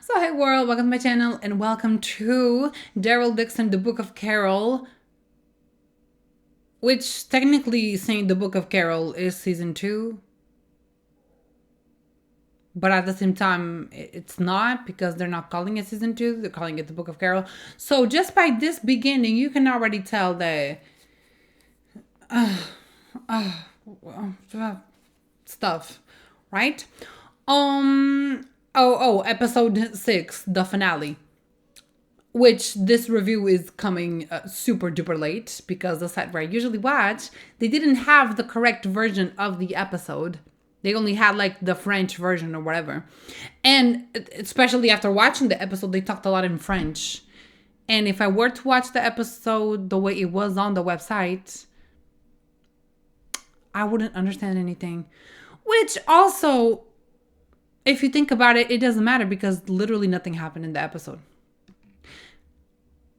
So hey world, welcome to my channel and welcome to Daryl Dixon, the Book of Carol, which technically saying the Book of Carol is season 2, but at the same time it's not because they're not calling it season 2, they're calling it the Book of Carol. So just by this beginning you can already tell that stuff, right? Episode 6, the finale, which this review is coming super duper late because the site where I usually watch, they didn't have the correct version of the episode. They only had like the French version or whatever. And especially after watching the episode, they talked a lot in French. And if I were to watch the episode the way it was on the website, I wouldn't understand anything. Which also, if you think about it, it doesn't matter because literally nothing happened in the episode.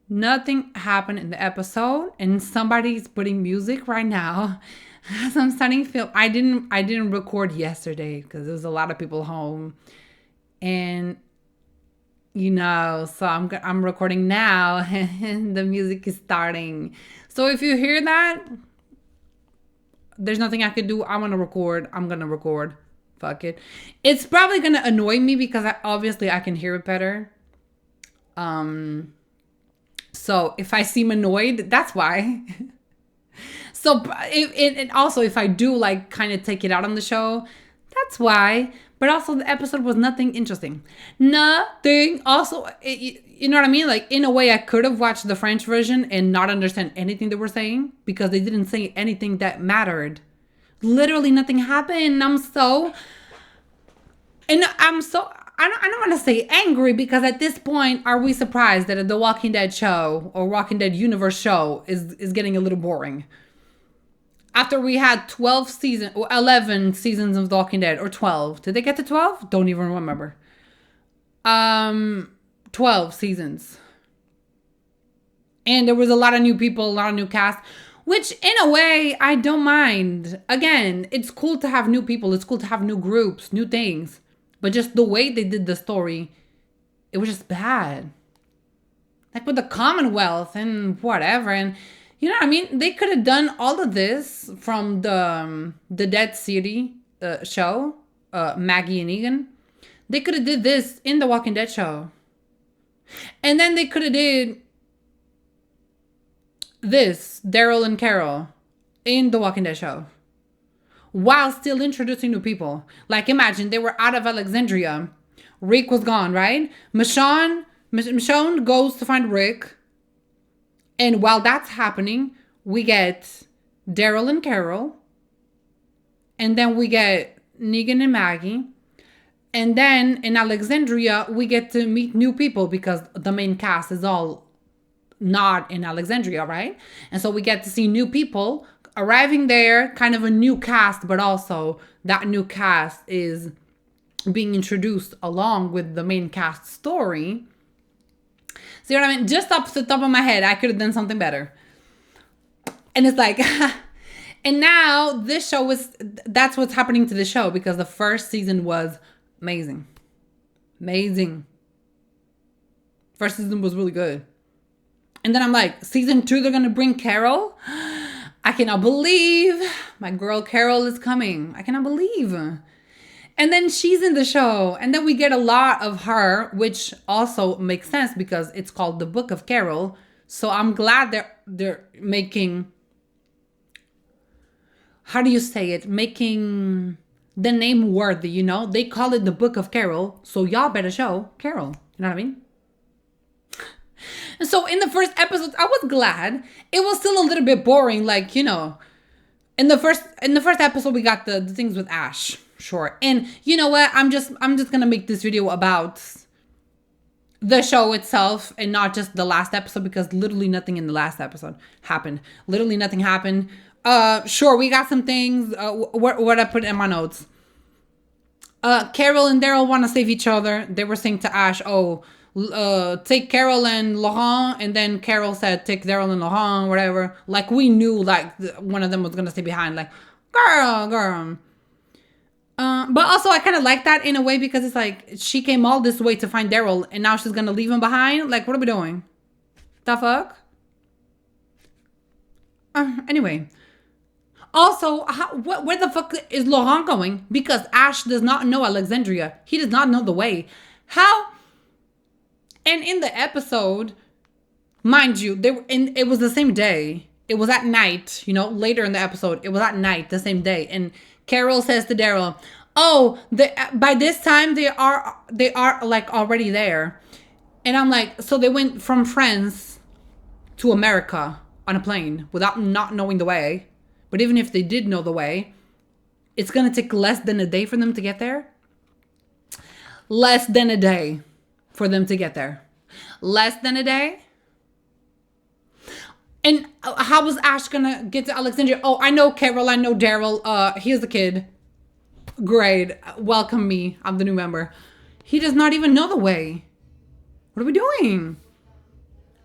Nothing happened in the episode, and somebody's putting music right now as I'm starting to film. I didn't record yesterday because there was a lot of people home, and so I'm recording now, and the music is starting. So if you hear that, there's nothing I could do. I'm gonna record. Fuck it. It's probably gonna annoy me because I can hear it better. So if I seem annoyed, that's why. So also if I do like kind of take it out on the show, that's why. But also the episode was nothing interesting. Nothing. Also, you know what I mean? Like in a way I could have watched the French version and not understand anything they were saying because they didn't say anything that mattered. Literally nothing happened. I don't want to say angry because at this point, are we surprised that the Walking Dead show or Walking Dead universe show is getting a little boring? After we had 11 seasons of The Walking Dead, or 12. Did they get to 12? Don't even remember. 12 seasons. And there was a lot of new people, a lot of new cast, which in a way, I don't mind. Again, it's cool to have new people. It's cool to have new groups, new things. But just the way they did the story, it was just bad. Like with the Commonwealth and whatever. And you know what I mean? They could have done all of this from the Dead City show, Maggie and Negan. They could have did this in the Walking Dead show. And then they could have did this, Daryl and Carol, in the Walking Dead show. While still introducing new people. Like imagine they were out of Alexandria. Rick was gone, right? Michonne goes to find Rick. And while that's happening, we get Daryl and Carol. And then we get Negan and Maggie. And then in Alexandria, we get to meet new people because the main cast is all not in Alexandria, right? And so we get to see new people arriving there, kind of a new cast, but also that new cast is being introduced along with the main cast story. See what I mean? Just off the top of my head, I could have done something better. And it's like, and now this show that's what's happening to the show because the first season was amazing. Amazing. First season was really good. And then I'm like, season 2, they're going to bring Carol? I cannot believe my girl Carol is coming. I cannot believe. And then she's in the show. And then we get a lot of her, which also makes sense because it's called the Book of Carol. So I'm glad they're making, how do you say it? Making the name worthy, you know? They call it the Book of Carol. So y'all better show Carol. You know what I mean? And so in the first episode, I was glad. It was still a little bit boring, like, in the first episode we got the things with Ash. Sure. And you know what? I'm just gonna make this video about the show itself and not just the last episode because literally nothing in the last episode happened. Literally nothing happened. Sure, we got some things. What I put in my notes. Carol and Daryl want to save each other. They were saying to Ash, take Carol and Laurent, and then Carol said take Daryl and Laurent, whatever. Like we knew like one of them was gonna stay behind. Like girl. But also, I kind of like that in a way because it's like she came all this way to find Daryl, and now she's gonna leave him behind. Like, what are we doing? The fuck? Anyway. Also, where the fuck is Laurent going? Because Ash does not know Alexandria. He does not know the way. How? And in the episode, mind you, it was the same day. It was at night, later in the episode. It was at night, the same day. And Carol says to Daryl, "Oh, by this time they are like already there." And I'm like, so they went from France to America on a plane without not knowing the way. But even if they did know the way, it's going to take less than a day for them to get there. Less than a day for them to get there. Less than a day. And how was Ash going to get to Alexandria? Oh, I know Carol. I know Daryl. Here's the kid. Great. Welcome me. I'm the new member. He does not even know the way. What are we doing?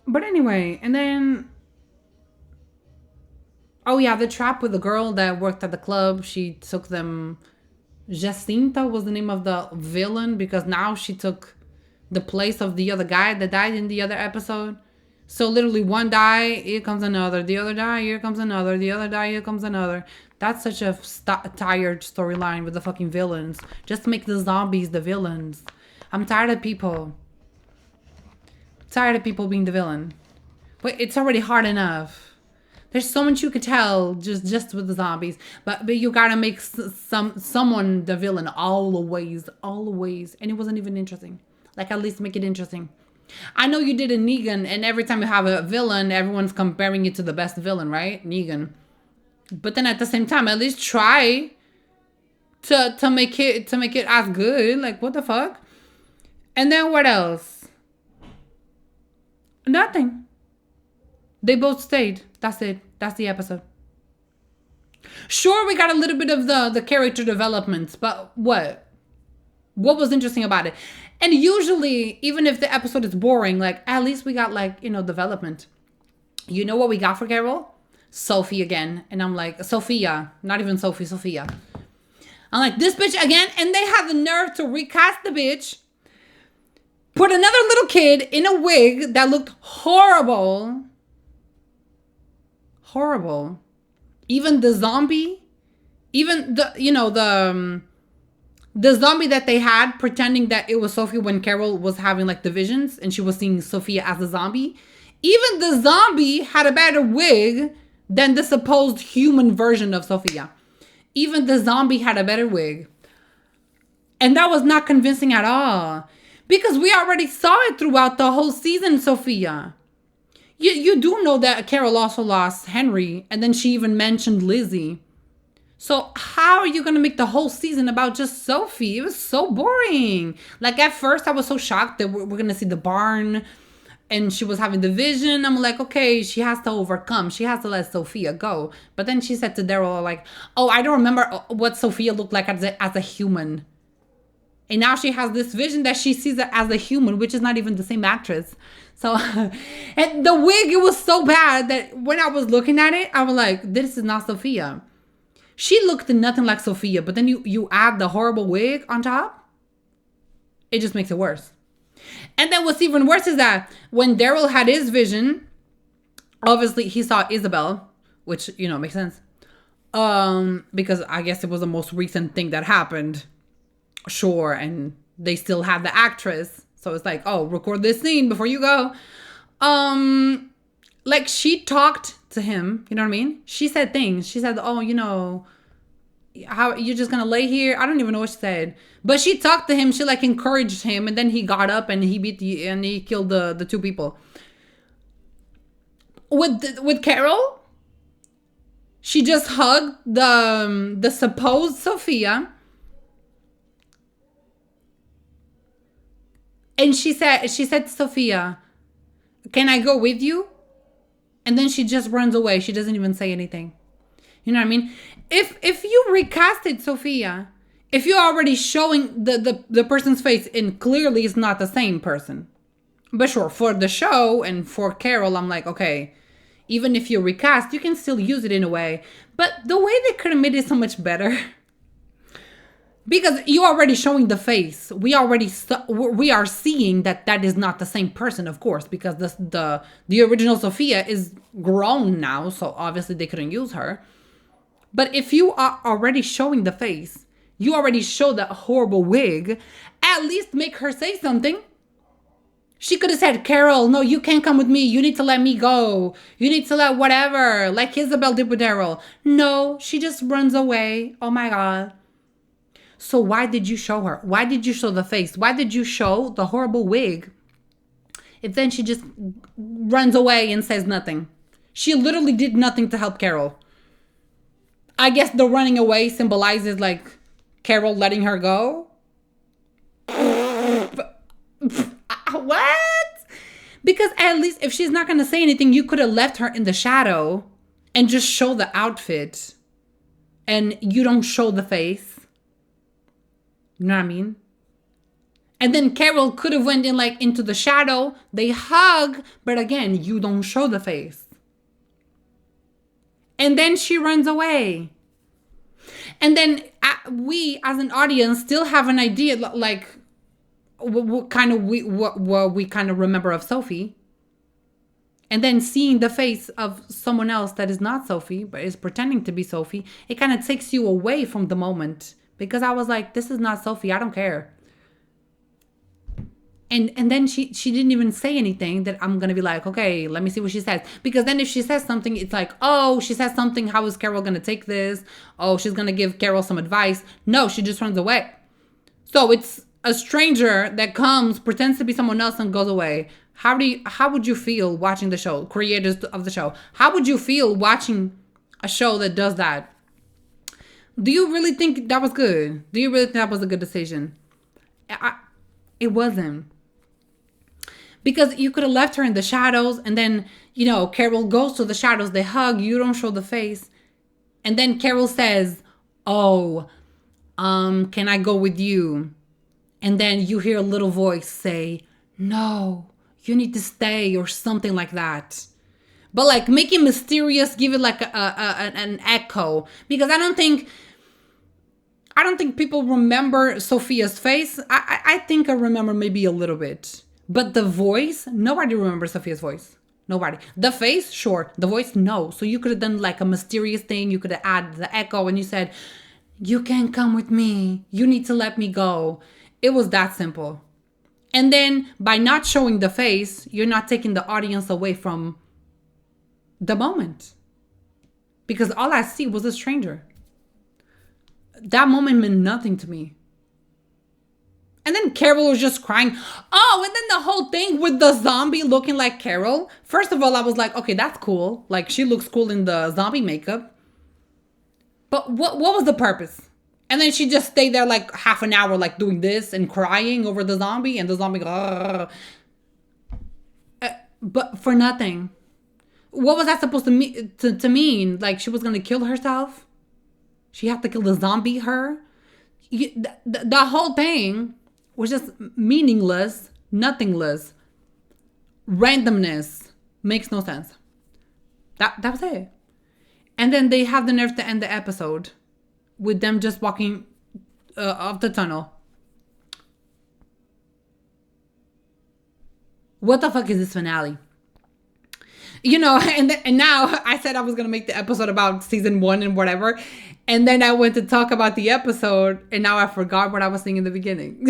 But anyway, and then... Oh, yeah, the trap with the girl that worked at the club. She took them... Jacinta was the name of the villain because now she took the place of the other guy that died in the other episode. So literally one die, here comes another. The other die, here comes another. The other die, here comes another. That's such a tired storyline with the fucking villains. Just make the zombies the villains. I'm tired of people. Tired of people being the villain. But it's already hard enough. There's so much you could tell just with the zombies. But you gotta make someone the villain always. And it wasn't even interesting. Like, at least make it interesting. I know you did a Negan, and every time you have a villain, everyone's comparing it to the best villain, right? Negan. But then at the same time, at least try to make it as good. Like, what the fuck? And then what else? Nothing. They both stayed. That's it. That's the episode. Sure, we got a little bit of the character developments, but what? What was interesting about it? And usually, even if the episode is boring, like, at least we got, like, development. You know what we got for Carol? Sophie again. And I'm like, Sophia. Not even Sophie, Sophia. I'm like, this bitch again? And they have the nerve to recast the bitch. Put another little kid in a wig that looked horrible. Horrible. Even the zombie, even the zombie that they had pretending that it was Sophie when Carol was having like the visions and she was seeing Sophia as a zombie. Even the zombie had a better wig than the supposed human version of Sophia. Even the zombie had a better wig. And that was not convincing at all. Because we already saw it throughout the whole season, Sophia. You do know that Carol also lost Henry, and then she even mentioned Lizzie. So how are you going to make the whole season about just Sophie? It was so boring. Like, at first I was so shocked that we're going to see the barn and she was having the vision. I'm like, okay, she has to overcome. She has to let Sophia go. But then she said to Daryl, like, oh, I don't remember what Sophia looked like as a human. And now she has this vision that she sees it as a human, which is not even the same actress. So, and the wig, it was so bad that when I was looking at it, I was like, this is not Sophia. She looked nothing like Sophia, but then you add the horrible wig on top. It just makes it worse. And then what's even worse is that when Daryl had his vision, obviously he saw Isabel, which, makes sense. Because I guess it was the most recent thing that happened. Sure, and they still have the actress. So it's like, oh, record this scene before you go. Like, she talked to him, you know what I mean? She said things. She said, oh, how you're just gonna lay here? I don't even know what she said. But she talked to him, she like encouraged him, and then he got up and he killed the two people. With Carol, she just hugged the supposed Sophia. And she said to Sophia, can I go with you? And then she just runs away. She doesn't even say anything. You know what I mean? If you recasted Sophia, if you're already showing the person's face and clearly it's not the same person. But sure, for the show and for Carol, I'm like, okay, even if you recast, you can still use it in a way. But the way they could have made it so much better. Because you already showing the face. We are seeing that that is not the same person, of course, because the original Sophia is grown now, so obviously they couldn't use her. But if you are already showing the face, you already show that horrible wig, at least make her say something. She could have said, Carol, no, you can't come with me. You need to let me go. You need to let whatever, like Isabel did with Daryl. No, she just runs away. Oh my God. So why did you show her? Why did you show the face? Why did you show the horrible wig? If then she just runs away and says nothing. She literally did nothing to help Carol. I guess the running away symbolizes like Carol letting her go. What? Because at least if she's not going to say anything, you could have left her in the shadow and just show the outfit. And you don't show the face. You know what I mean? And then Carol could have went in like into the shadow. They hug, but again, you don't show the face. And then she runs away. And then we as an audience still have an idea like what we kind of remember of Sophie. And then seeing the face of someone else that is not Sophie, but is pretending to be Sophie, it kind of takes you away from the moment. Because I was like, this is not Sophie. I don't care. And then she didn't even say anything that I'm going to be like, okay, let me see what she says. Because then if she says something, it's like, oh, she says something. How is Carol going to take this? Oh, she's going to give Carol some advice. No, she just runs away. So it's a stranger that comes, pretends to be someone else and goes away. How would you feel watching the show? Creators of the show. How would you feel watching a show that does that? Do you really think that was good? Do you really think that was a good decision? It wasn't. Because you could have left her in the shadows and then, Carol goes to the shadows. They hug. You don't show the face. And then Carol says, oh, can I go with you? And then you hear a little voice say, no, you need to stay or something like that. But like make it mysterious, give it like an echo. Because I don't think people remember Sophia's face. I think I remember maybe a little bit. But the voice, nobody remembers Sophia's voice. Nobody. The face, sure. The voice, no. So you could have done like a mysterious thing. You could have added the echo and you said, you can't come with me. You need to let me go. It was that simple. And then by not showing the face, you're not taking the audience away from the moment. Because all I see was a stranger. That moment meant nothing to me. And then Carol was just crying. Oh, and then the whole thing with the zombie looking like Carol. First of all, I was like, okay, that's cool. Like, she looks cool in the zombie makeup. But what was the purpose? And then she just stayed there like half an hour, like doing this and crying over the zombie. And the zombie, but for nothing. What was that supposed to mean? Like, she was going to kill herself? She had to kill the zombie, her? The whole thing was just meaningless, nothingless. Randomness. Makes no sense. That was it. And then they have the nerve to end the episode with them just walking off the tunnel. What the fuck is this finale? And now I said I was going to make the episode about season 1 and whatever. And then I went to talk about the episode and now I forgot what I was saying in the beginning.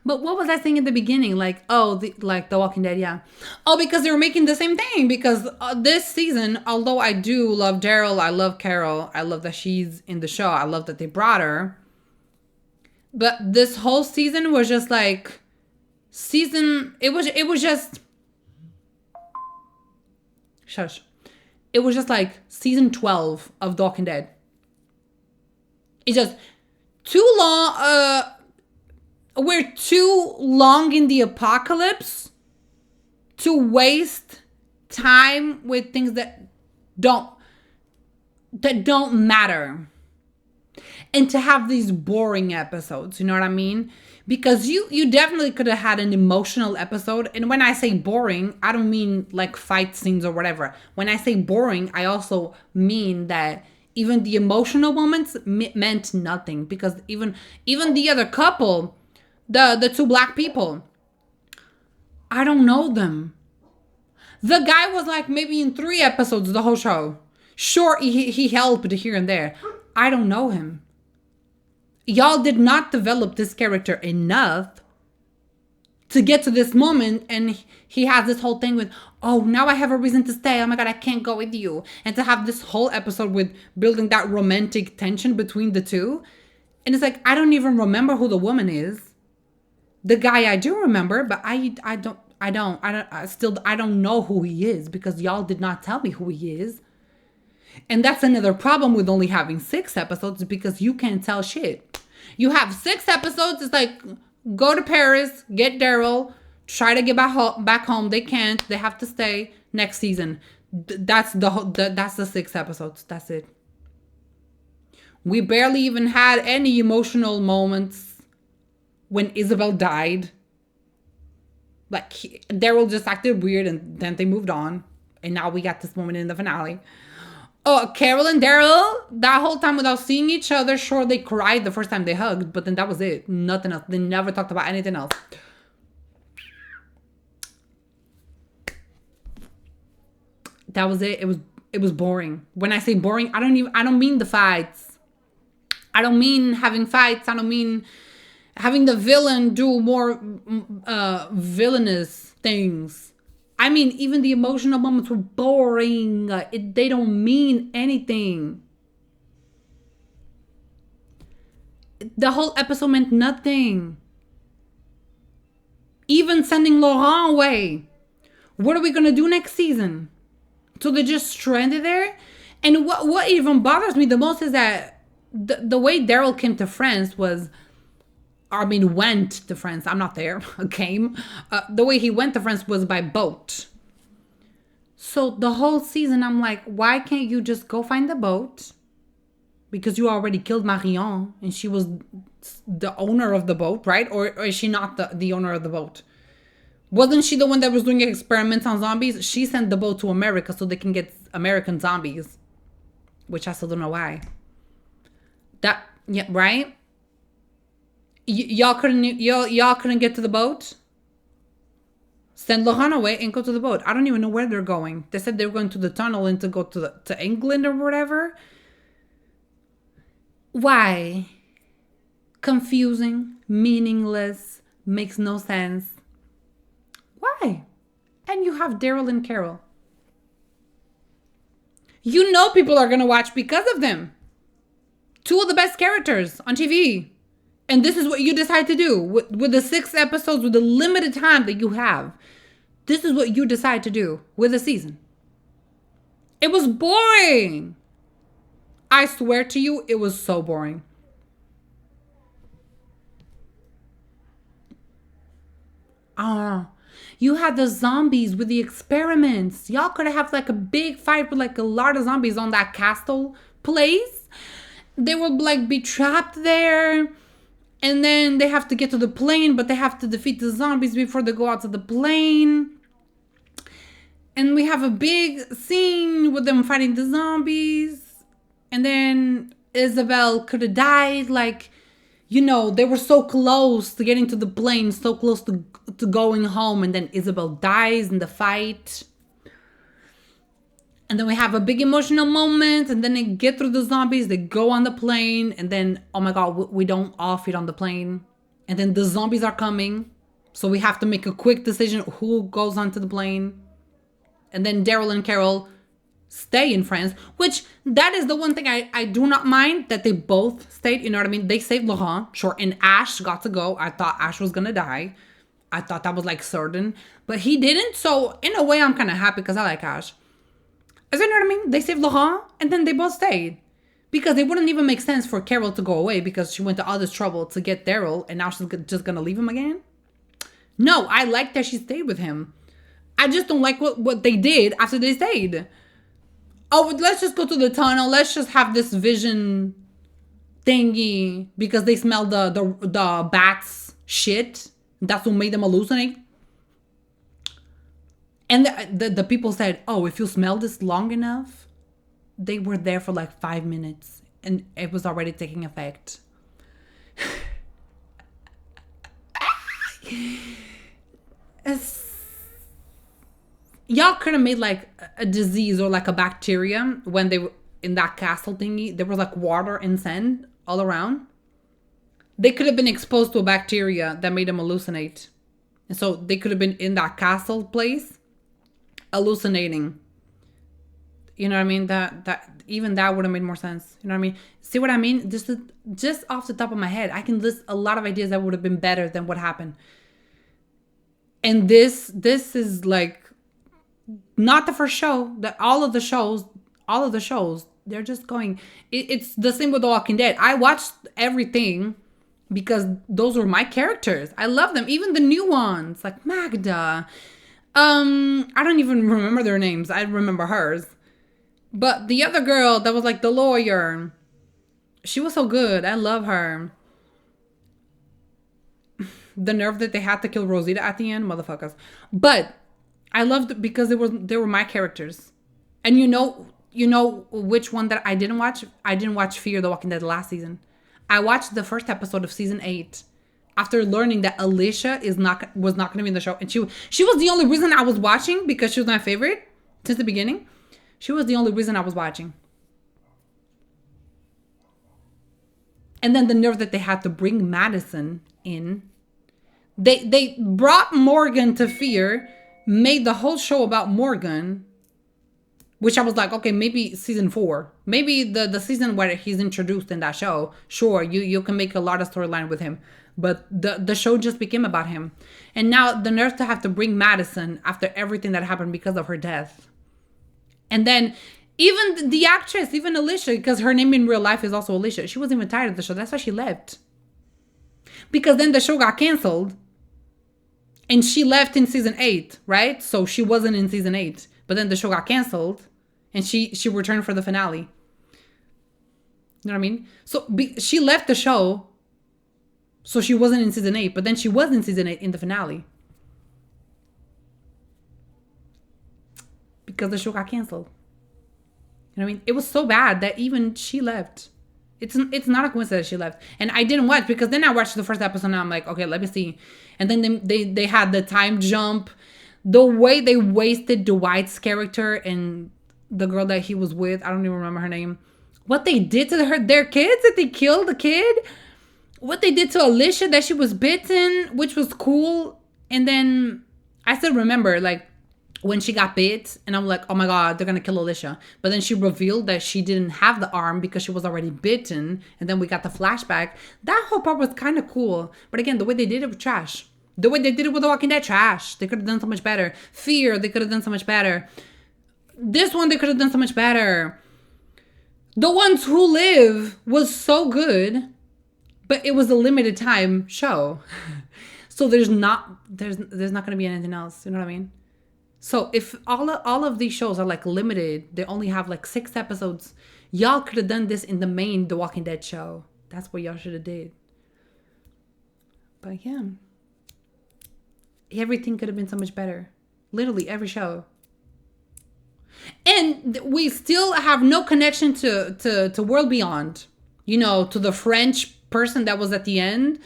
But what was I saying in the beginning? Like, The Walking Dead, yeah. Oh, because they were making the same thing. Because this season, although I do love Daryl, I love Carol, I love that she's in the show, I love that they brought her. But this whole season was just like, it was just, shush. It was just like season 12 of The Walking Dead. It's just too long, we're too long in the apocalypse to waste time with things that don't matter. And to have these boring episodes, you know what I mean? Because you definitely could have had an emotional episode. And when I say boring, I don't mean like fight scenes or whatever. When I say boring, I also mean that Even the emotional moments meant nothing, because even the other couple, the two black people, I don't know them. The guy was like maybe in 3 episodes the whole show. Sure, he helped here and there. I don't know him. Y'all did not develop this character enough to get to this moment, and he has this whole thing with, oh, now I have a reason to stay. Oh my God, I can't go with you. And to have this whole episode with building that romantic tension between the two. And it's like, I don't even remember who the woman is. The guy I do remember, but I don't know who he is, because y'all did not tell me who he is. And that's another problem with only having 6 episodes, because you can't tell shit. You have 6 episodes, it's like, go to Paris, get Daryl, try to get back home. They can't. They have to stay next season. That's the 6 episodes. That's it. We barely even had any emotional moments when Isabel died. Like, Daryl just acted weird, and then they moved on. And now we got this moment in the finale. Oh, Carol and Daryl, that whole time without seeing each other, sure, they cried the first time they hugged, but then that was it. Nothing else. They never talked about anything else. That was it. It was boring. When I say boring, I don't mean the fights. I don't mean having fights. I don't mean having the villain do more villainous things. I mean, even the emotional moments were boring. They don't mean anything. The whole episode meant nothing. Even sending Laurent away. What are we going to do next season? So they're just stranded there? And what even bothers me the most is that the way Daryl came to France was... went to France. I'm not there. Came. The way he went to France was by boat. So the whole season, I'm like, why can't you just go find the boat? Because you already killed Marion, and she was the owner of the boat, right? Or is she not the owner of the boat? Wasn't she the one that was doing experiments on zombies? She sent the boat to America so they can get American zombies. Which I still don't know why. Yeah, right? Y'all couldn't get to the boat? Send Laurent away and go to the boat. I don't even know where they're going. They said they were going to the tunnel and to go to England or whatever. Why? Confusing, meaningless, makes no sense. Why? And you have Daryl and Carol. You know people are going to watch because of them. 2 of the best characters on TV. And this is what you decide to do with the 6 episodes, with the limited time that you have. This is what you decide to do with a season. It was boring. I swear to you, it was so boring. I don't know. You had the zombies with the experiments. Y'all could have like a big fight with like a lot of zombies on that castle place. They would like be trapped there. And then they have to get to the plane, but they have to defeat the zombies before they go out to the plane. And we have a big scene with them fighting the zombies. And then Isabel could have died. Like, you know, they were so close to getting to the plane, so close to going home. And then Isabel dies in the fight. And then we have a big emotional moment, and then they get through the zombies, they go on the plane, and then, oh my God, we don't all fit on the plane. And then the zombies are coming, so we have to make a quick decision who goes onto the plane. And then Daryl and Carol stay in France, which that is the one thing I do not mind, that they both stayed, you know what I mean? They saved Laurent, sure, and Ash got to go. I thought Ash was gonna die. I thought that was like certain, but he didn't, so in a way I'm kind of happy because I like Ash. You know what I mean? They saved Laurent, and then they both stayed. Because it wouldn't even make sense for Carol to go away because she went to all this trouble to get Daryl, and now she's just going to leave him again? No, I like that she stayed with him. I just don't like what they did after they stayed. Oh, let's just go to the tunnel. Let's just have this vision thingy because they smelled the bats shit. That's what made them hallucinate. And the people said, oh, if you smell this long enough, they were there for like 5 minutes and it was already taking effect. Y'all could have made like a disease or like a bacteria when they were in that castle thingy. There was like water and sand all around. They could have been exposed to a bacteria that made them hallucinate. And so they could have been in that castle place hallucinating. You know what I mean? That even that would have made more sense. You know what I mean? See what I mean? Just off the top of my head, I can list a lot of ideas that would have been better than what happened. And this is like not the first show. That all of the shows, they're just going. It's the same with The Walking Dead. I watched everything because those were my characters. I love them, even the new ones like Magda. I don't even remember their names. I remember hers. But the other girl that was like the lawyer, she was so good. I love her. The nerve that they had to kill Rosita at the end, motherfuckers. But I loved it because they were my characters. And you know which one that I didn't watch? I didn't watch Fear the Walking Dead last season. I watched the first episode of season 8 after learning that Alicia was not going to be in the show. And she was the only reason I was watching because she was my favorite since the beginning. She was the only reason I was watching. And then the nerve that they had to bring Madison in. They brought Morgan to Fear, made the whole show about Morgan, which I was like, okay, maybe season 4. Maybe the season where he's introduced in that show. Sure, you can make a lot of storyline with him. But the show just became about him. And now the nerve to have to bring Madison after everything that happened because of her death. And then even the actress, even Alicia, because her name in real life is also Alicia, she wasn't even tired of the show. That's why she left. Because then the show got canceled. And she left in season 8, right? So she wasn't in season 8. But then the show got canceled. And she returned for the finale. You know what I mean? So she left the show. So she wasn't in season 8. But then she was in season 8 in the finale. Because the show got canceled. You know what I mean? It was so bad that even she left. It's not a coincidence she left. And I didn't watch because then I watched the first episode and I'm like, okay, let me see. And then they had the time jump. The way they wasted Dwight's character and the girl that he was with, I don't even remember her name. What they did to their kids, that they killed the kid. What they did to Alicia, that she was bitten, which was cool. And then I still remember, like, when she got bit, and I'm like, oh my God, they're going to kill Alicia. But then she revealed that she didn't have the arm because she was already bitten. And then we got the flashback. That whole part was kind of cool. But again, the way they did it was trash. The way they did it with The Walking Dead, trash. They could have done so much better. Fear, they could have done so much better. This one, they could have done so much better. The Ones Who Live was so good, but it was a limited time show. So there's not going to be anything else. You know what I mean? So if all of these shows are like limited, they only have like 6 episodes. Y'all could have done this in the main The Walking Dead show. That's what y'all should have did. But yeah, everything could have been so much better. Literally every show. And we still have no connection to World Beyond. You know, to the French person that was at the end.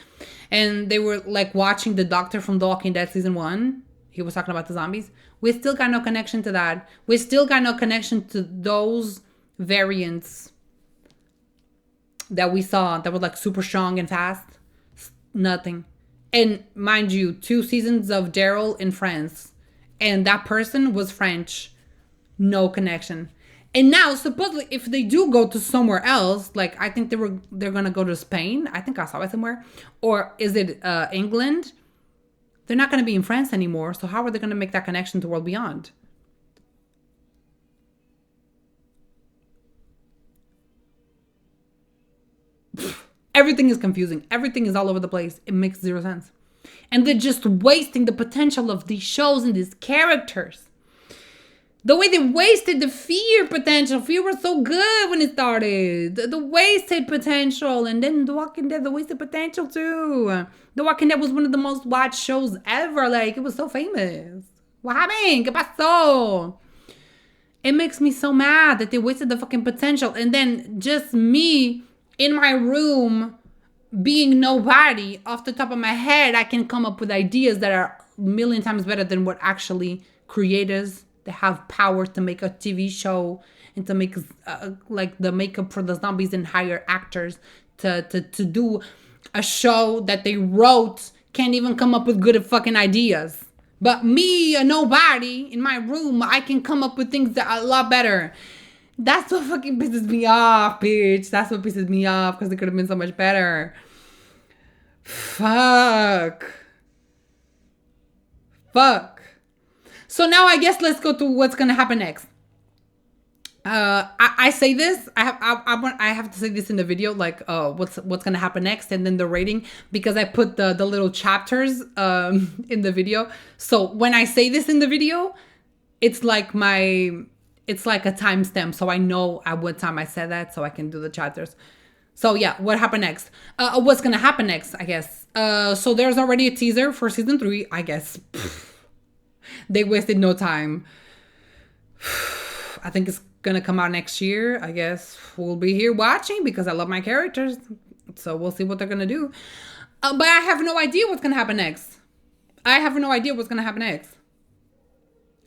And they were like watching the doctor from The Walking Dead season 1. He was talking about the zombies. We still got no connection to that. We still got no connection to those variants that we saw that were like super strong and fast. Nothing. And mind you, 2 seasons of Daryl in France. And that person was French. No connection. And now, supposedly, if they do go to somewhere else, like I think they're gonna go to Spain. I think I saw it somewhere. Or is it England? They're not going to be in France anymore. So how are they going to make that connection to World Beyond? Everything is confusing. Everything is all over the place. It makes 0 sense. And they're just wasting the potential of these shows and these characters. The way they wasted the Fear potential. Fear was so good when it started. The wasted potential. And then The Walking Dead, the wasted potential too. The Walking Dead was one of the most watched shows ever. Like, it was so famous. What happened? ¿Qué pasó? It makes me so mad that they wasted the fucking potential. And then just me in my room being nobody, off the top of my head, I can come up with ideas that are a million times better than what actually creators that have power to make a TV show and to make like the makeup for the zombies and hire actors to do a show that they wrote can't even come up with good fucking ideas. But me, a nobody in my room, I can come up with things that are a lot better. That's what fucking pisses me off, bitch. That's what pisses me off, because it could have been so much better. Fuck. So now I guess let's go to what's gonna happen next. I say this. I have to say this in the video, like what's gonna happen next, and then the rating, because I put the little chapters in the video. So when I say this in the video, it's like a timestamp, so I know at what time I said that, so I can do the chapters. So yeah, what happened next? What's gonna happen next? I guess. So there's already a teaser for season 3. I guess they wasted no time. I think it's gonna come out next year. I guess we'll be here watching because I love my characters. So we'll see what they're gonna do. But I have no idea what's gonna happen next.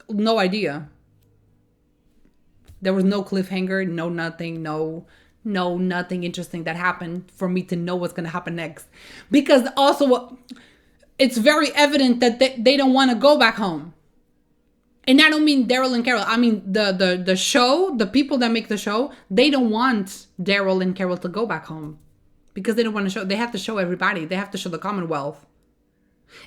No idea. There was no cliffhanger, no nothing, no nothing interesting that happened for me to know what's gonna happen next. Because also, it's very evident that they don't want to go back home. And I don't mean Daryl and Carol. I mean the show, the people that make the show, they don't want Daryl and Carol to go back home. Because they don't want to show, they have to show everybody. They have to show the Commonwealth.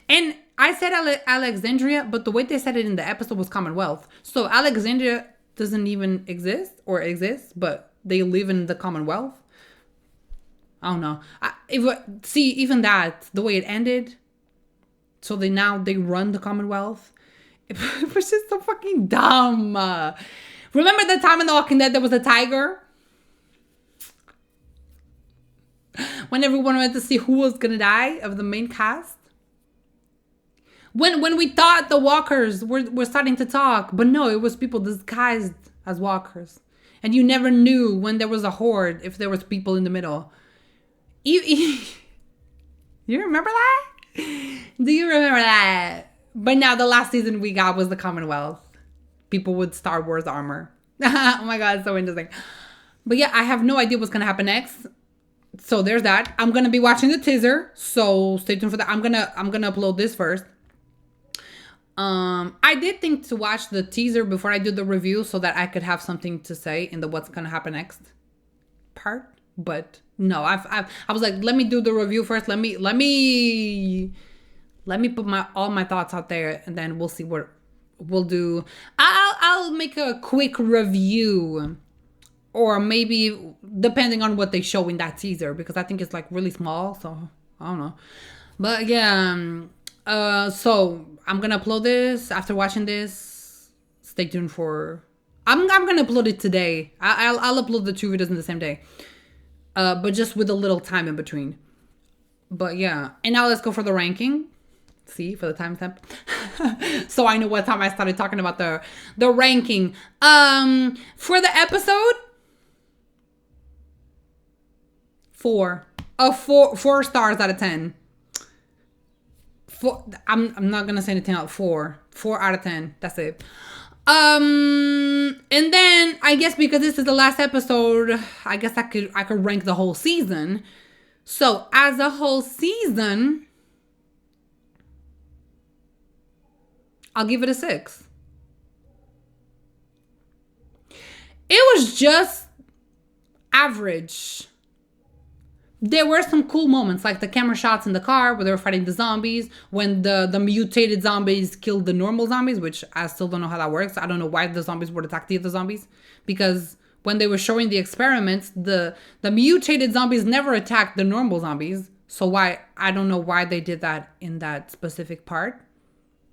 And I said Alexandria, but the way they said it in the episode was Commonwealth. So Alexandria doesn't even exist, or exists, but they live in the Commonwealth. I don't know. See, even that, the way it ended, so they run the Commonwealth. It was just so fucking dumb. Remember the time in The Walking Dead there was a tiger? When everyone went to see who was gonna die of the main cast? When we thought the walkers were starting to talk, but no, it was people disguised as walkers. And you never knew when there was a horde if there was people in the middle. You remember that? Do you remember that? But now the last season we got was the Commonwealth. People with Star Wars armor. Oh my god, it's so interesting. But yeah, I have no idea what's gonna happen next. So there's that. I'm gonna be watching the teaser, so stay tuned for that. I'm gonna upload this first. I did think to watch the teaser before I do the review so that I could have something to say in the what's gonna happen next part. But no, I was like, let me do the review first. Let me put all my thoughts out there, and then we'll see what we'll do. I'll make a quick review, or maybe depending on what they show in that teaser, because I think it's like really small, so I don't know. But yeah, so I'm gonna upload this after watching this. Stay tuned for. I'm gonna upload it today. I'll upload the 2 videos in the same day, but just with a little time in between. But yeah, and now let's go for the ranking. See, for the timestamp. So I know what time I started talking about the ranking. For the episode, 4 stars out of 10. 4. I'm not gonna say anything else. 4 out of 10. That's it. And then I guess because this is the last episode, I guess I could rank the whole season. So as a whole season, I'll give it a 6. It was just average. There were some cool moments, like the camera shots in the car where they were fighting the zombies, when the mutated zombies killed the normal zombies, which I still don't know how that works. I don't know why the zombies would attack the other zombies, because when they were showing the experiments, the mutated zombies never attacked the normal zombies. So why, I don't know why they did that in that specific part.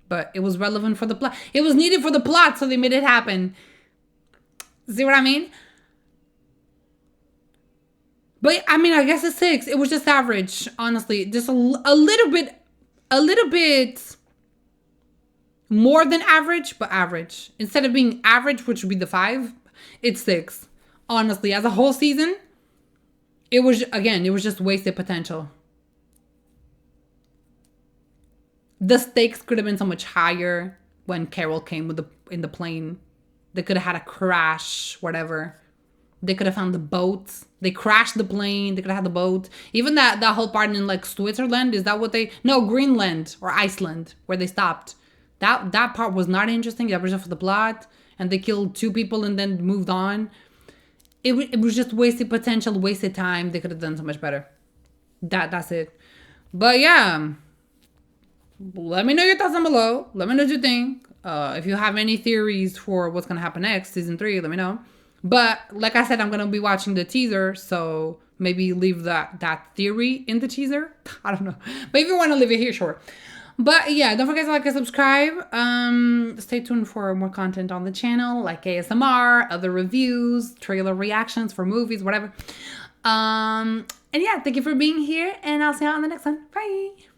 But it was relevant for the plot. It was needed for the plot, so they made it happen. See what I mean? But I mean, I guess a 6. It was just average, honestly. Just a little bit More than average, but average. Instead of being average, which would be the 5, it's 6. Honestly, as a whole season, it was just wasted potential. The stakes could have been so much higher when Carol came in the plane. They could have had a crash, whatever. They could have found the boat. They crashed the plane. They could have had the boat. Even that whole part in like Switzerland, is that what they... No, Greenland or Iceland, where they stopped. That part was not interesting. That was just for the plot. And they killed 2 people and then moved on. It was just wasted potential, wasted time. They could have done so much better. That's it. But yeah. Let me know your thoughts down below. Let me know what you think. If you have any theories for what's going to happen next, season 3, let me know. But like I said, I'm going to be watching the teaser. So maybe leave that theory in the teaser. I don't know. But if you want to leave it here, sure. But yeah, don't forget to like and subscribe. Stay tuned for more content on the channel, like ASMR, other reviews, trailer reactions for movies, whatever. And yeah, thank you for being here, and I'll see you on the next one. Bye.